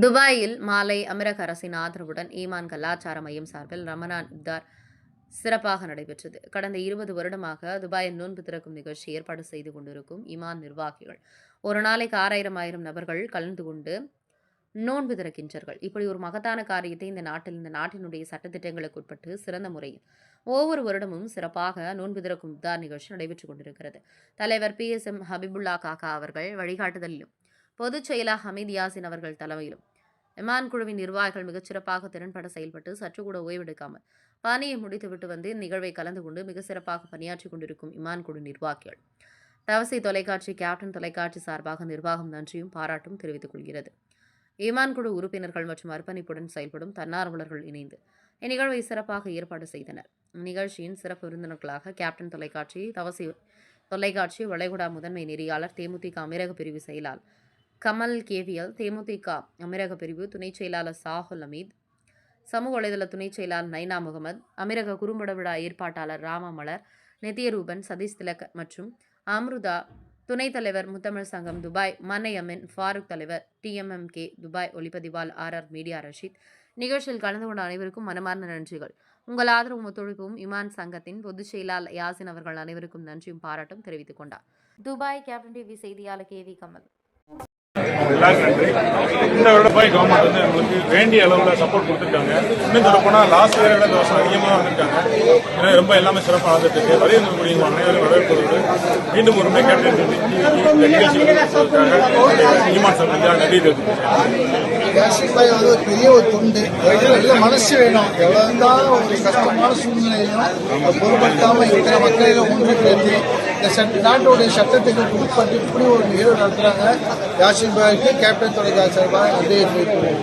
துபாயில் மாலை அமீரக அரசின் ஆதரவுடன் ஈமான் கலாச்சார மையம் சார்பில் ரமலான் இப்தார் சிறப்பாக நடைபெற்றது. கடந்த 20 வருடமாக துபாயில் நோன்பு திறக்கும் நிகழ்ச்சி ஏற்பாடு செய்து கொண்டிருக்கும் ஈமான் நிர்வாகிகள் ஒரு நாளைக்கு 6000 நபர்கள் கலந்து கொண்டு நோன்பு திறக்கின்றார்கள். இப்படி ஒரு மகத்தான காரியத்தை இந்த நாட்டினுடைய சட்டத்திட்டங்களுக்கு உட்பட்டு சிறந்த முறையில் ஒவ்வொரு வருடமும் சிறப்பாக நோன்பு திறக்கும் இப்தார் நிகழ்ச்சி நடைபெற்றுக் கொண்டிருக்கிறது. தலைவர் PSM ஹபிபுல்லா காக்கா அவர்கள் வழிகாட்டுதலிலும் பொதுச் செயலர் ஹமீத் யாசின் அவர்கள் தலைமையிலும் இமான் குழுவின் நிர்வாகிகள் மிகச்சிறப்பாக திறன்பட செயல்பட்டு சற்று கூட ஓய்வெடுக்காமல் பணியை முடித்துவிட்டு வந்து இந்நிகழ்வை கலந்து கொண்டு மிக சிறப்பாக பணியாற்றிக் கொண்டிருக்கும் இமான் குழு நிர்வாகிகள் தவசி தொலைக்காட்சி கேப்டன் தொலைக்காட்சி சார்பாக நிர்வாகம் நன்றியும் பாராட்டும் தெரிவித்துக் கொள்கிறது. ஈமான் குழு உறுப்பினர்கள் மற்றும் அர்ப்பணிப்புடன் செயல்படும் தன்னார்வலர்கள் இணைந்து இந்நிகழ்வை சிறப்பாக ஏற்பாடு செய்தனர். இந்நிகழ்ச்சியின் சிறப்பு விருந்தினர்களாக கேப்டன் தொலைக்காட்சி, தவசி தொலைக்காட்சி வளைகுடா முதன்மை நெறியாளர், தேமுதிக அமீரக பிரிவு செயலாளர் கமல் KVL, தேமுதிக அமீரக பிரிவு துணை செயலாளர் சாகுல் அமீத், சமூக வலைதள துணை செயலாளர் நைனா முகமது, அமீரக குறும்பட விழா ஏற்பாட்டாளர் ராமமலர், நித்யரூபன், சதீஷ் திலக் மற்றும் அம்ருதா, துணைத் தலைவர் முத்தமிழ் சங்கம் துபாய் மன்னை அமின், ஃபாரூக் தலைவர் TMMK துபாய் ஒளிப்பதிவாளர் RR மீடியா ரஷீத். நிகழ்ச்சியில் கலந்து கொண்ட அனைவருக்கும் மனமார்ந்த நன்றிகள். உங்கள் ஆதரவும் ஒத்துழைப்பும் இமான் சங்கத்தின் பொதுச் செயலாளர் யாசின் அவர்கள் அனைவருக்கும் நன்றியும் பாராட்டும் தெரிவித்துக் கொண்டார். துபாய் கேப்டன் TV செய்தியாளர் KV கமல். எல்லாருக்கும் நன்றி. இந்த வருடம் கவர்மெண்ட் வந்து எங்களுக்கு வேண்டிய அளவில் சப்போர்ட் கொடுத்துருக்காங்க. இன்னும் சொல்ல போனால் லாஸ்ட் இயரை விட வருஷம் அதிகமாக வந்திருக்காங்க. ஏன்னா ரொம்ப எல்லாமே சிறப்பாக நடந்துட்டு இருக்கு. வரவேற்கக்கூடிய அனைவரும் வரவேற்பதோடு மீண்டும் ஒரு கேப்டன் ஈமான் சங்கத்திற்காக நன்றி தெரிவித்துக்கிறேன். பெரிய ஒரு தொண்டு, நல்ல மனசு வேணும். எவ்வளவு இருந்தாலும் ஒரு கஷ்டமான சூழ்நிலையிலும் பொருட்படுத்தாமல் இருக்கிற மக்களிடம் ஒன்று சேர்ந்து இந்த நாட்டுடைய சட்டத்துக்கு உட்பட்டு இப்படி ஒரு நிகழ்வு நடத்துறாங்க. யாசின் பாய்க்கு கேப்டன் தொலைக்காட்சி சார்பாக நன்றி தெரிவித்துள்ளேன்.